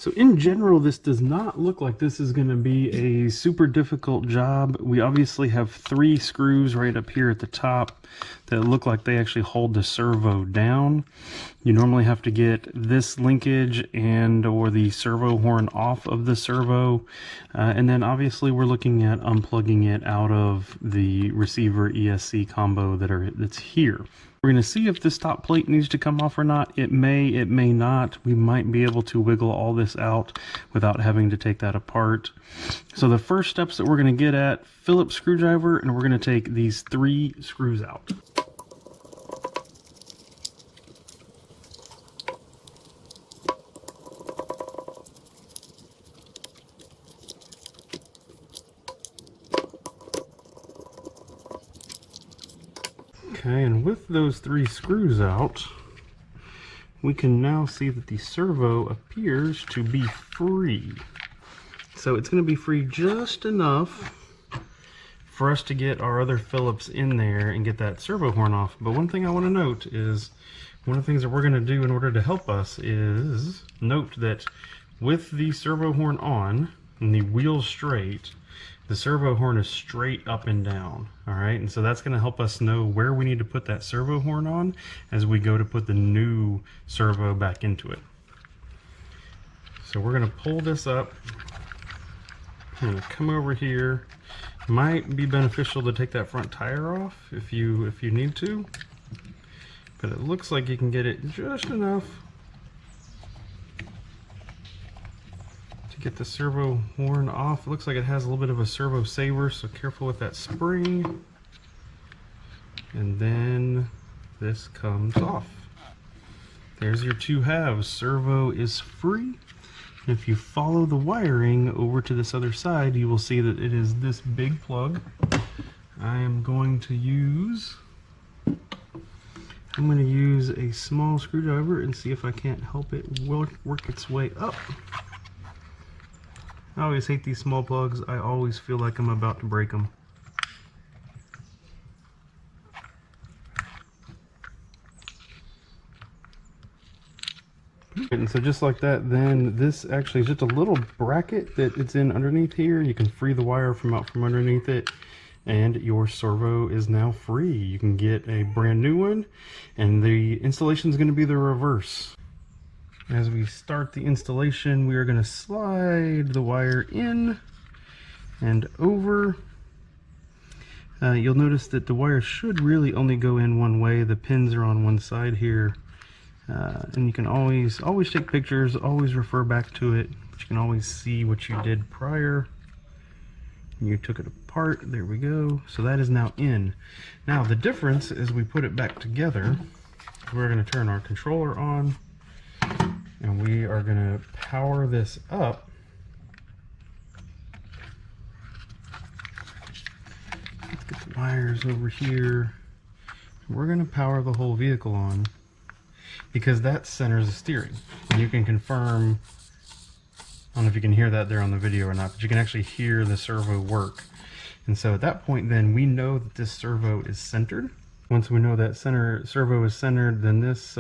So in general, this does not look like this is going to be a super difficult job. We obviously have 3 screws right up here at the top that look like they actually hold the servo down. You normally have to get this linkage or the servo horn off of the servo. And then obviously we're looking at unplugging it out of the receiver ESC combo that's here. We're going to see if this top plate needs to come off or not. It may not. We might be able to wiggle all this out without having to take that apart. So the first steps that we're going to get at, Phillips screwdriver, and we're going to take these 3 screws out. Okay, and with those 3 screws out, we can now see that the servo appears to be free. So it's going to be free just enough for us to get our other Phillips in there and get that servo horn off. But one thing I want to note is, one of the things that we're going to do in order to help us is note that with the servo horn on and the wheel straight, the servo horn is straight up and down, all right? And so that's going to help us know where we need to put that servo horn on as we go to put the new servo back into it. So we're going to pull this up. I'm going to come over here. Might be beneficial to take that front tire off if you need to, but it looks like you can get it just enough get the servo horn off. It looks like it has a little bit of a servo saver, so careful with that spring. And then this comes off. There's your 2 halves. Servo is free. And if you follow the wiring over to this other side, you will see that it is this big plug. I'm going to use a small screwdriver and see if I can't help it work its way up. I always hate these small plugs. I always feel like I'm about to break them. And so just like that, then this actually is just a little bracket that it's in underneath here. You can free the wire out from underneath it, and your servo is now free. You can get a brand new one, and the installation is going to be the reverse. As we start the installation, we are going to slide the wire in and over. You'll notice that the wire should really only go in one way. The pins are on one side here. And you can always take pictures, always refer back to it. But you can always see what you did prior. You took it apart. There we go. So that is now in. Now the difference is we put it back together. We're going to turn our controller on. And we are going to power this up. Let's get the wires over here. We're going to power the whole vehicle on because that centers the steering. And you can confirm, I don't know if you can hear that there on the video or not, but you can actually hear the servo work. And so at that point then we know that this servo is centered. Once we know that servo is centered, then this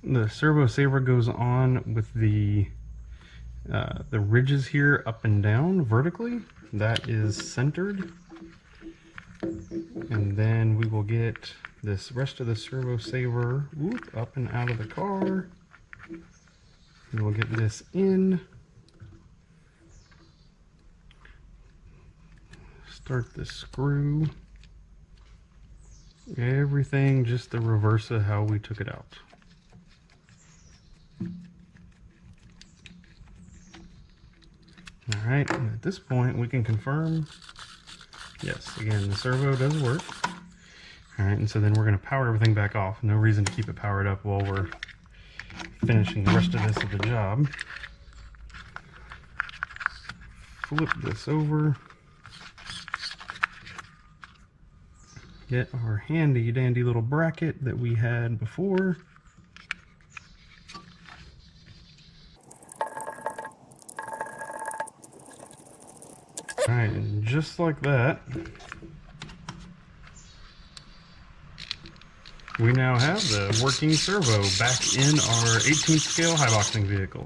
the servo saver goes on with the ridges here up and down vertically. That is centered. And then we will get this rest of the servo saver up and out of the car. And we'll get this in. Start the screw. Everything just the reverse of how we took it out. Alright, and at this point we can confirm, yes, again, the servo does work. Alright, and so then we're going to power everything back off. No reason to keep it powered up while we're finishing the rest of this of the job. Flip this over. Get our handy dandy little bracket that we had before. Alright, and just like that, we now have the working servo back in our 18th scale high boxing vehicle.